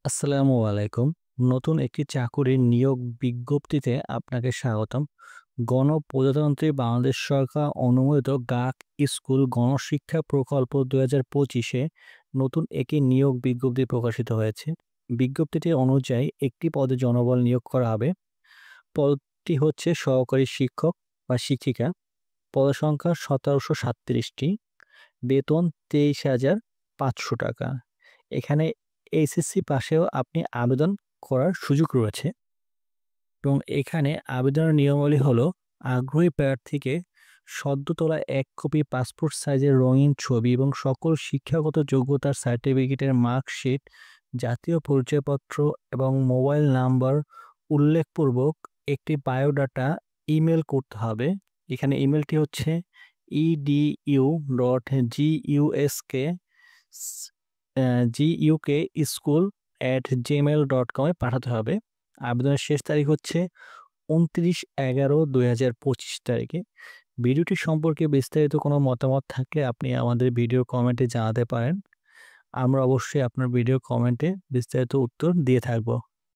আসসালামু আলাইকুম। নতুন একটি চাকুরির নিয়োগ বিজ্ঞপ্তিতে আপনাকে স্বাগতম। গণপ্রজাতন্ত্রী বাংলাদেশ সরকার অনুমোদিত ডাক স্কুল গণশিক্ষা প্রকল্প ২০২৫ এ নতুন একটি নিয়োগ বিজ্ঞপ্তি প্রকাশিত হয়েছে। বিজ্ঞপ্তিটি অনুযায়ী একটি পদে জনবল নিয়োগ করা হবে। পদটি হচ্ছে সহকারী শিক্ষক বা শিক্ষিকা। পদসংখ্যা ১৭৩৭টি। বেতন ২৩,৫০০ টাকা। এখানে এইচএসসি পাশেও আপনি আবেদন করার সুযোগ রয়েছে এবং এখানে আবেদনের নিয়মাবলী হলো আগ্রহী প্রার্থীকে সদ্য তোলা ১ কপি পাসপোর্ট সাইজের রঙিন ছবি এবং সকল শিক্ষাগত যোগ্যতার সার্টিফিকেটের মার্কশিট, জাতীয় পরিচয়পত্র এবং মোবাইল নাম্বার উল্লেখপূর্বক একটি বায়োডাটা ইমেল করতে হবে। এখানে ইমেলটি হচ্ছে edu.guk@gmail.com এ পাঠাতে হবে। আবেদনের শেষ তারিখ হচ্ছে ২৯/১১/২০২৫ তারিখে। ভিডিওটি সম্পর্কে বিস্তারিত কোনো মতামত থাকলে আপনি আমাদের ভিডিও কমেন্টে জানাতে পারেন। আমরা অবশ্যই আপনার ভিডিও কমেন্টে বিস্তারিত উত্তর দিয়ে থাকব।